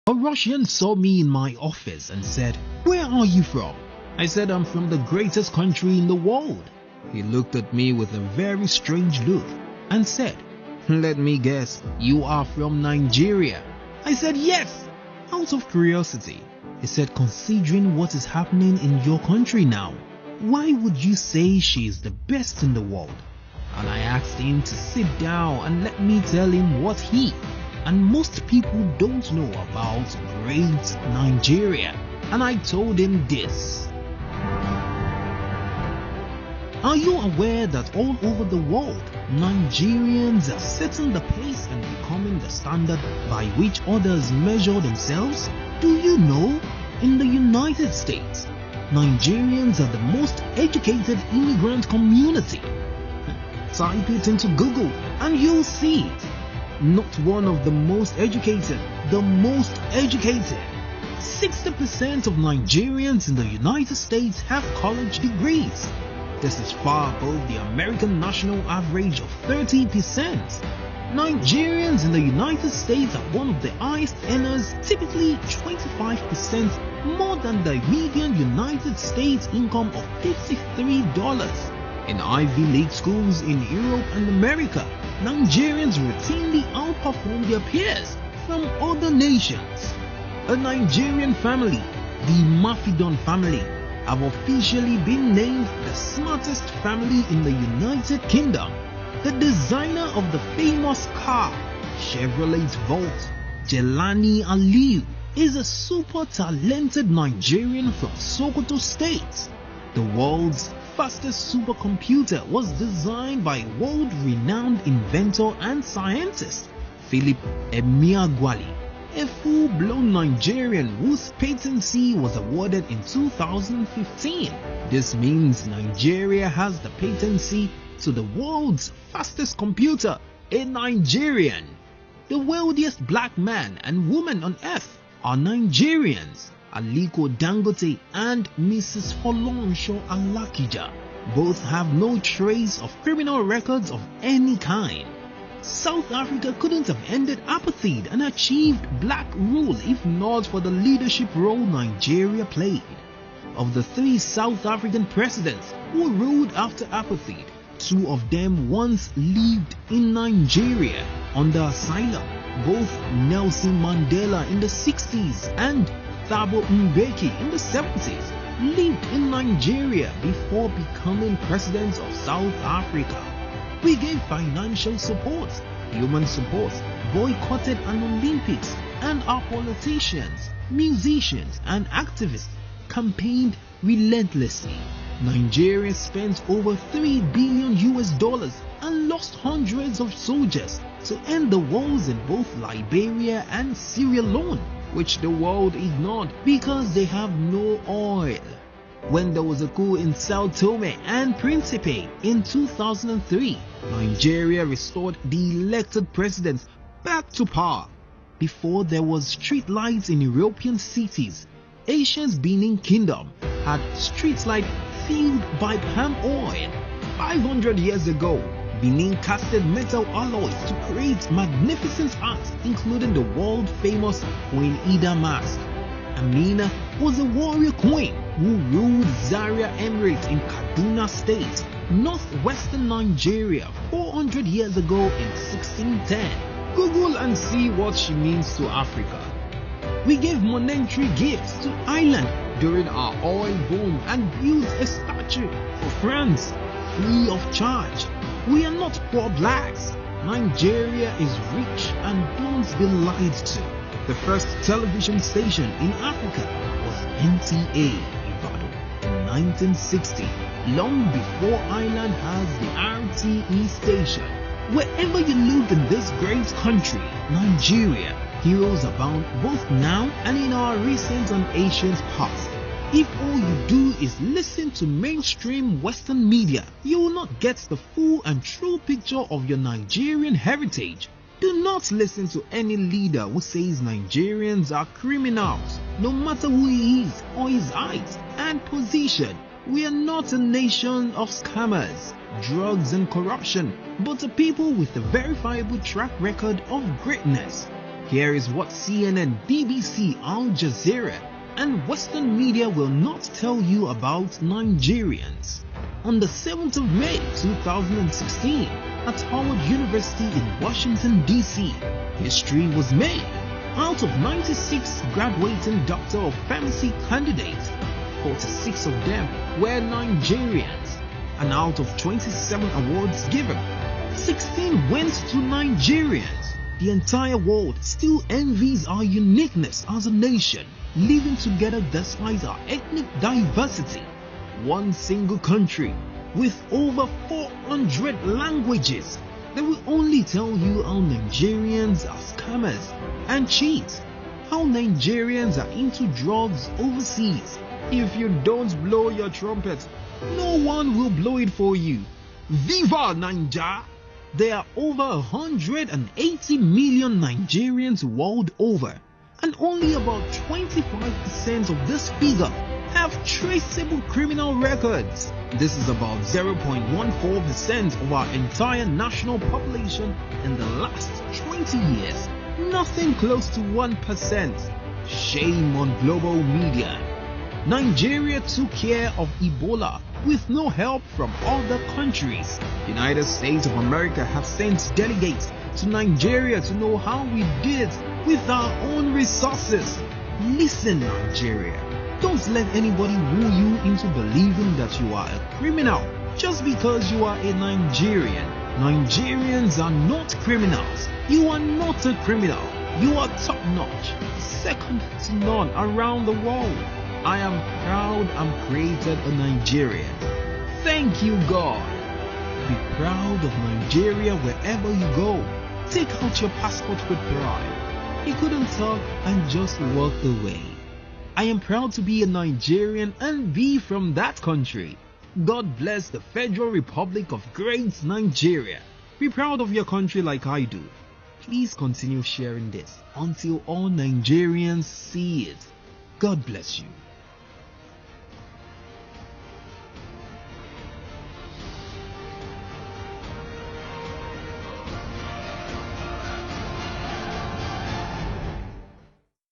A Russian saw me in my office and said, "Where are you from?" I said, "I'm from the greatest country in the world." He looked at me with a very strange look and said, "Let me guess, you are from Nigeria." I said, "Yes," out of curiosity. He said, "Considering what is happening in your country now, why would you say she is the best in the world?" And I asked him to sit down and let me tell him what he and most people don't know about great Nigeria. And I told him this. Are you aware that all over the world, Nigerians are setting the pace and becoming the standard by which others measure themselves? Do you know, in the United States, Nigerians are the most educated immigrant community? Type it into Google and you'll see it. Not one of the most educated, the most educated. 60% of Nigerians in the United States have college degrees. This is far above the American national average of 30%. Nigerians in the United States are one of the highest earners, typically 25% more than the median United States income of $53. In Ivy League schools in Europe and America, Nigerians routinely outperform their peers from other nations. A Nigerian family, the Mafidon family, have officially been named the smartest family in the United Kingdom. The designer of the famous car, Chevrolet Volt, Jelani Aliyu, is a super talented Nigerian from Sokoto State. The world's fastest supercomputer was designed by world-renowned inventor and scientist Philip Emeagwali, a full-blown Nigerian whose patency was awarded in 2015. This means Nigeria has the patency to the world's fastest computer, a Nigerian. The wealthiest black man and woman on earth are Nigerians. Aliko Dangote and Mrs. Folorunso Alakija both have no trace of criminal records of any kind. South Africa couldn't have ended apartheid and achieved black rule if not for the leadership role Nigeria played. Of the 3 South African presidents who ruled after apartheid, 2 of them once lived in Nigeria under asylum. Both Nelson Mandela in the 60s and Thabo Mbeki in the 70s lived in Nigeria before becoming president of South Africa. We gave financial support, human support, boycotted an Olympics, and our politicians, musicians, and activists campaigned relentlessly. Nigeria spent over $3 billion and lost hundreds of soldiers to end the wars in both Liberia and Sierra Leone, which the world ignored because they have no oil. When there was a coup in Sao Tome and Principe in 2003, Nigeria restored the elected presidents back to power. Before there was street lights in European cities, Asia's Benin Kingdom had street lights fueled by palm oil. 500 years ago, Benin casted metal alloys to create magnificent art, including the world-famous Queen Ida mask. Amina was a warrior queen who ruled Zaria Emirate in Kaduna State, northwestern Nigeria, 400 years ago in 1610. Google and see what she means to Africa. We gave monetary gifts to Ireland during our oil boom and built a statue for France, free of charge. We are not poor blacks. Nigeria is rich and don't be lied to. The first television station in Africa was NTA Ibadan in 1960, long before Ireland has the RTE station. Wherever you look in this great country, Nigeria, heroes abound both now and in our recent and ancient past. If all you do is listen to mainstream Western media, you will not get the full and true picture of your Nigerian heritage. Do not listen to any leader who says Nigerians are criminals, no matter who he is or his height and position. We are not a nation of scammers, drugs and corruption, but a people with a verifiable track record of greatness. Here is what CNN, BBC, Al Jazeera, and Western media will not tell you about Nigerians. On the 7th of May 2016, at Howard University in Washington, D.C., history was made. Out of 96 graduating Doctor of Pharmacy candidates, 46 of them were Nigerians, and out of 27 awards given, 16 went to Nigerians. The entire world still envies our uniqueness as a nation, living together despite our ethnic diversity. One single country with over 400 languages. They will only tell you how Nigerians are scammers and cheats, how Nigerians are into drugs overseas. If you don't blow your trumpet, no one will blow it for you. Viva Naija! There are over 180 million Nigerians world over, and only about 25% of this figure have traceable criminal records. This is about 0.14% of our entire national population in the last 20 years. Nothing close to 1%. Shame on global media. Nigeria took care of Ebola with no help from other countries. United States of America have sent delegates to Nigeria to know how we did it with our own resources. Listen, Nigeria. Don't let anybody woo you into believing that you are a criminal just because you are a Nigerian. Nigerians are not criminals. You are not a criminal. You are top-notch, second to none around the world. I am proud I'm created a Nigerian. Thank you, God. Be proud of Nigeria wherever you go. Take out your passport with pride. He couldn't talk and just walked away. I am proud to be a Nigerian and be from that country. God bless the Federal Republic of Great Nigeria. Be proud of your country like I do. Please continue sharing this until all Nigerians see it. God bless you.